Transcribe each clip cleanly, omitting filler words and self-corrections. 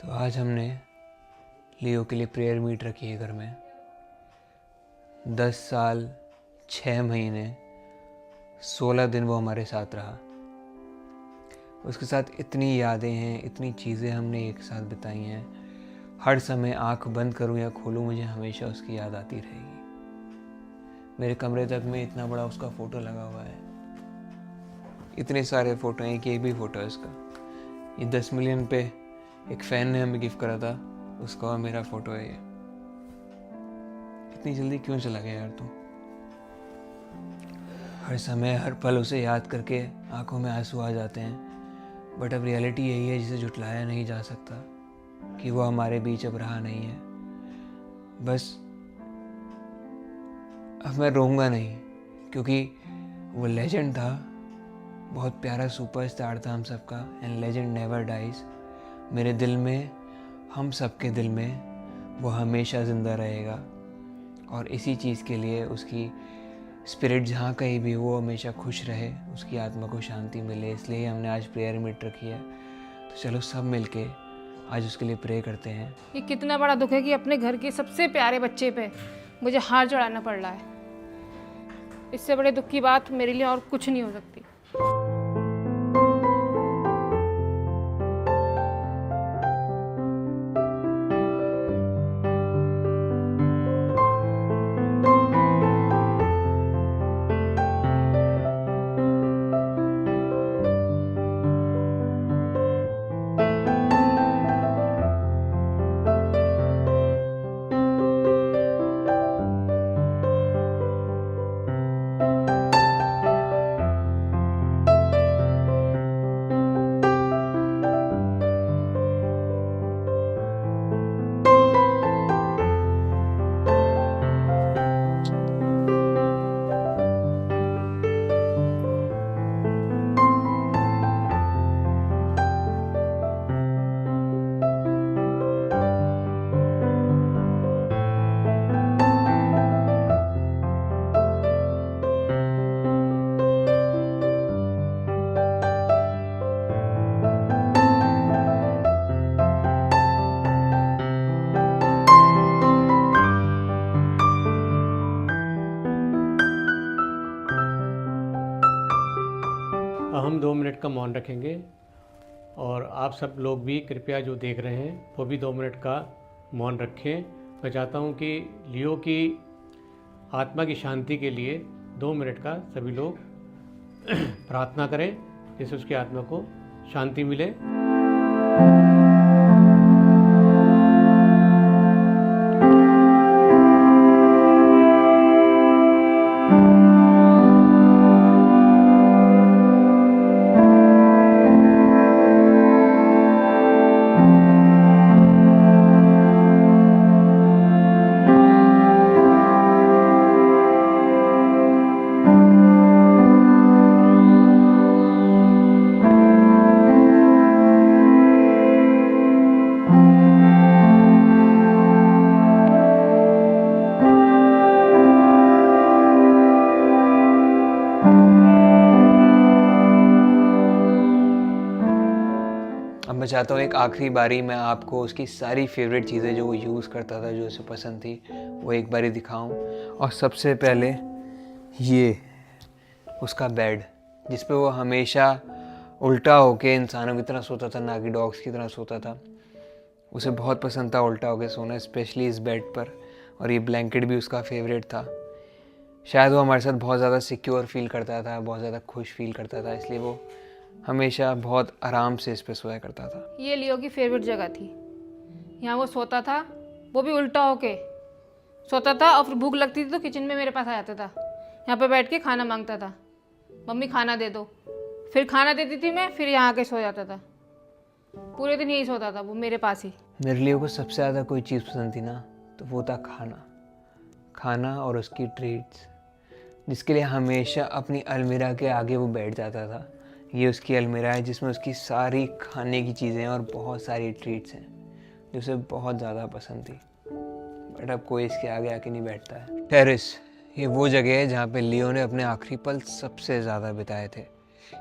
तो आज हमने लियो के लिए प्रेयर मीट रखी है घर में। 10 साल 6 महीने 16 दिन वो हमारे साथ रहा। उसके साथ इतनी यादें हैं, इतनी चीज़ें हमने एक साथ बिताई हैं। हर समय आंख बंद करूं या खोलूं मुझे हमेशा उसकी याद आती रहेगी। मेरे कमरे तक में इतना बड़ा उसका फ़ोटो लगा हुआ है। इतने सारे फ़ोटो हैं कि एक भी फ़ोटो है उसका। ये 10 मिलियन पे एक फ़ैन ने हमें गिफ्ट करा था, उसका और मेरा फ़ोटो है ये। इतनी जल्दी क्यों चला गया यार तू? हर समय हर पल उसे याद करके आंखों में आंसू आ जाते हैं। बट अब रियलिटी यही है जिसे जुटलाया नहीं जा सकता कि वो हमारे बीच अब रहा नहीं है। बस अब मैं रोऊंगा नहीं, क्योंकि वो लेजेंड था, बहुत प्यारा सुपरस्टार था हम सबका। And legend never dies. मेरे दिल में, हम सबके दिल में वो हमेशा ज़िंदा रहेगा। और इसी चीज़ के लिए उसकी स्पिरिट जहाँ कहीं भी वो हमेशा खुश रहे, उसकी आत्मा को शांति मिले, इसलिए हमने आज प्रेयर मीट रखी है। तो चलो सब मिलके आज उसके लिए प्रे करते हैं। ये कितना बड़ा दुख है कि अपने घर के सबसे प्यारे बच्चे पे मुझे हार चढ़ाना पड़ रहा है। इससे बड़े दुख की बात मेरे लिए और कुछ नहीं हो सकती। हम 2 मिनट का मौन रखेंगे और आप सब लोग भी कृपया जो देख रहे हैं वो भी 2 मिनट का मौन रखें। मैं चाहता हूं कि लियो की आत्मा की शांति के लिए 2 मिनट का सभी लोग प्रार्थना करें, जिससे उसकी आत्मा को शांति मिले। अब मैं चाहता हूँ एक आखिरी बारी मैं आपको उसकी सारी फेवरेट चीज़ें जो वो यूज़ करता था, जो उसे पसंद थी, वो एक बारी दिखाऊं। और सबसे पहले ये उसका बेड, जिस पे वो हमेशा उल्टा होके इंसानों की तरह सोता था, ना कि डॉग्स की तरह सोता था। उसे बहुत पसंद था उल्टा होके सोना, स्पेशली इस बेड पर। और ये ब्लैंकेट भी उसका फेवरेट था। शायद वो हमारे साथ बहुत ज़्यादा सिक्योर फील करता था, बहुत ज़्यादा खुश फील करता था, इसलिए वो हमेशा बहुत आराम से इस पे सोया करता था। ये लियो की फेवरेट जगह थी। यहाँ वो सोता था, वो भी उल्टा होके सोता था। और फिर भूख लगती थी तो किचन में मेरे पास आ जाता था, यहाँ पे बैठ के खाना मांगता था, मम्मी खाना दे दो। फिर खाना देती थी मैं, फिर यहाँ आके सो जाता था। पूरे दिन यही सोता था वो मेरे पास ही। मेरे लिए को सबसे ज़्यादा कोई चीज़ पसंद थी ना, तो वो था खाना और उसकी ट्रीट्स, जिसके लिए हमेशा अपनी अलमीरा के आगे वो बैठ जाता था। ये उसकी अलमीरा है जिसमें उसकी सारी खाने की चीज़ें और बहुत सारी ट्रीट्स हैं जो उसे बहुत ज़्यादा पसंद थी। बट अब कोई इसके आगे आके नहीं बैठता है। टेरेस, ये वो जगह है जहाँ पे लियो ने अपने आखिरी पल सबसे ज़्यादा बिताए थे,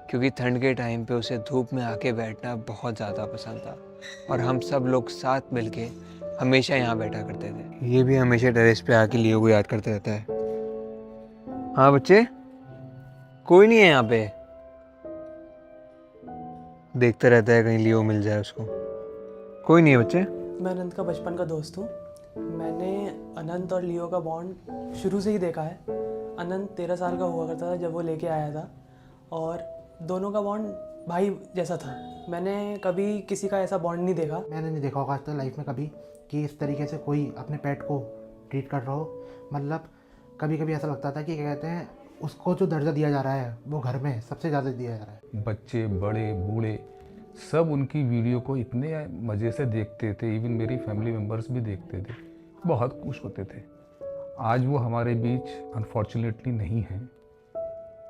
क्योंकि ठंड के टाइम पे उसे धूप में आके बैठना बहुत ज़्यादा पसंद था। और हम सब लोग साथ मिलके हमेशा यहाँ बैठा करते थे। ये भी हमेशा टेरेस पे आके लियो को याद करते रहता है। हाँ बच्चे, कोई नहीं है यहाँ पे। देखता रहता है कहीं लियो मिल जाए उसको। कोई नहीं है बच्चे। मैं अनंत का बचपन का दोस्त हूँ। मैंने अनंत और लियो का बॉन्ड शुरू से ही देखा है। अनंत 13 साल का हुआ करता था जब वो लेके आया था, और दोनों का बॉन्ड भाई जैसा था। मैंने कभी किसी का ऐसा बॉन्ड नहीं देखा। मैंने नहीं देखा होगा आज तक लाइफ में कभी कि इस तरीके से कोई अपने पेट को ट्रीट कर रहा हो। मतलब कभी कभी ऐसा लगता था कि क्या कहते हैं, उसको जो दर्जा दिया जा रहा है वो घर में सबसे ज़्यादा दिया जा रहा है। बच्चे बड़े बूढ़े सब उनकी वीडियो को इतने मज़े से देखते थे, इवन मेरी फैमिली मेम्बर्स भी देखते थे, बहुत खुश होते थे। आज वो हमारे बीच अनफॉर्चुनेटली नहीं हैं,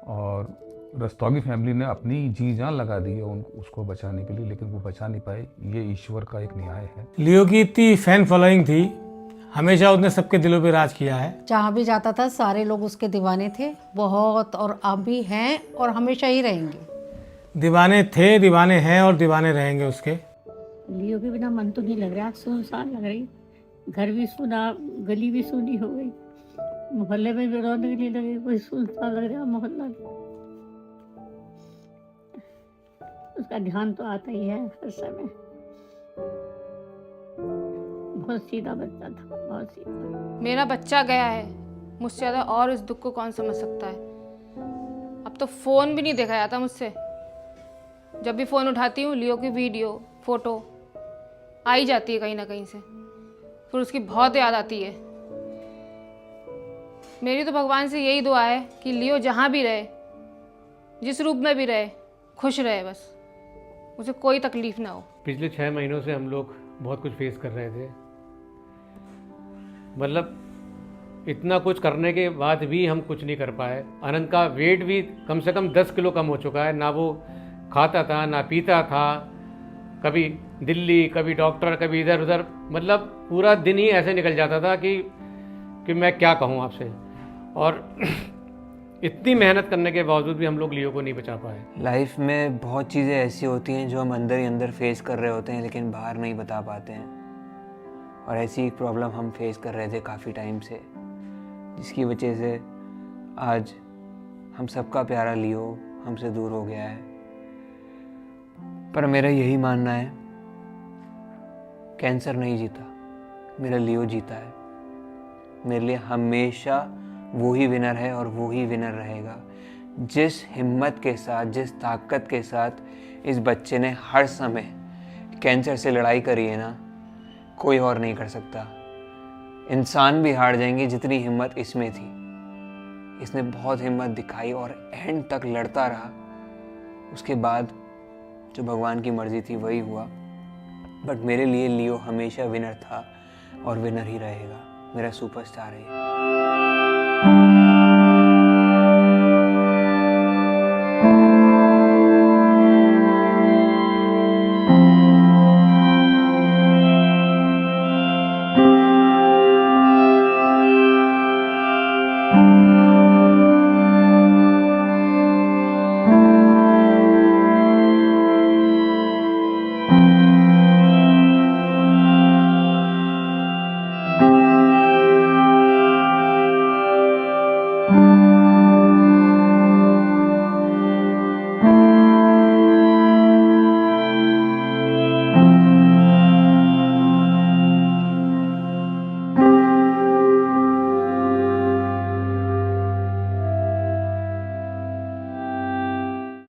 और रस्तोगी फैमिली ने अपनी जी जान लगा दी है उसको बचाने के लिए, लेकिन वो बचा नहीं पाए। ये ईश्वर का एक न्याय है। लियो की इतनी फैन फॉलोइंग थी, हमेशा उसने सबके दिलों पे राज किया है। जहाँ भी जाता था सारे लोग उसके दीवाने थे बहुत, और अब भी हैं और हमेशा ही रहेंगे। दीवाने थे, दीवाने हैं और दीवाने रहेंगे उसके। लियो के बिना मन तो नहीं लग रहा, सुनसान लग रही। घर भी सुना, गली भी सुनी हो गई, मोहल्ले में भी रौनक नहीं लगी, कोई सुनसान लग रहा मोहल्ला। उसका ध्यान तो आता ही है हर समय। बहुत सीधा बच्चा था, बहुत सीधा। मेरा बच्चा गया है, मुझसे ज़्यादा और इस दुख को कौन समझ सकता है। अब तो फ़ोन भी नहीं देखा जाता मुझसे। जब भी फ़ोन उठाती हूँ लियो की वीडियो फ़ोटो आ ही जाती है कहीं ना कहीं से, फिर उसकी बहुत याद आती है। मेरी तो भगवान से यही दुआ है कि लियो जहाँ भी रहे, जिस रूप में भी रहे, खुश रहे, बस उसे कोई तकलीफ ना हो। पिछले 6 महीनों से हम लोग बहुत कुछ फेस कर रहे थे। मतलब इतना कुछ करने के बाद भी हम कुछ नहीं कर पाए। अनंत का वेट भी कम से कम 10 किलो कम हो चुका है। ना वो खाता था, ना पीता था, कभी दिल्ली, कभी डॉक्टर, कभी इधर उधर। मतलब पूरा दिन ही ऐसे निकल जाता था कि मैं क्या कहूँ आपसे। और इतनी मेहनत करने के बावजूद भी हम लोग लियो को नहीं बचा पाए। लाइफ में बहुत चीज़ें ऐसी होती हैं जो हम अंदर ही अंदर फेस कर रहे होते हैं लेकिन बाहर नहीं बता पाते हैं, और ऐसी एक प्रॉब्लम हम फेस कर रहे थे काफ़ी टाइम से, जिसकी वजह से आज हम सबका प्यारा लियो हमसे दूर हो गया है। पर मेरा यही मानना है, कैंसर नहीं जीता, मेरा लियो जीता है। मेरे लिए हमेशा वो ही विनर है और वो ही विनर रहेगा। जिस हिम्मत के साथ, जिस ताकत के साथ इस बच्चे ने हर समय कैंसर से लड़ाई करी है ना, कोई और नहीं कर सकता। इंसान भी हार जाएंगे जितनी हिम्मत इसमें थी। इसने बहुत हिम्मत दिखाई और एंड तक लड़ता रहा। उसके बाद जो भगवान की मर्जी थी वही हुआ। बट मेरे लिए लियो हमेशा विनर था और विनर ही रहेगा। मेरा सुपरस्टार है।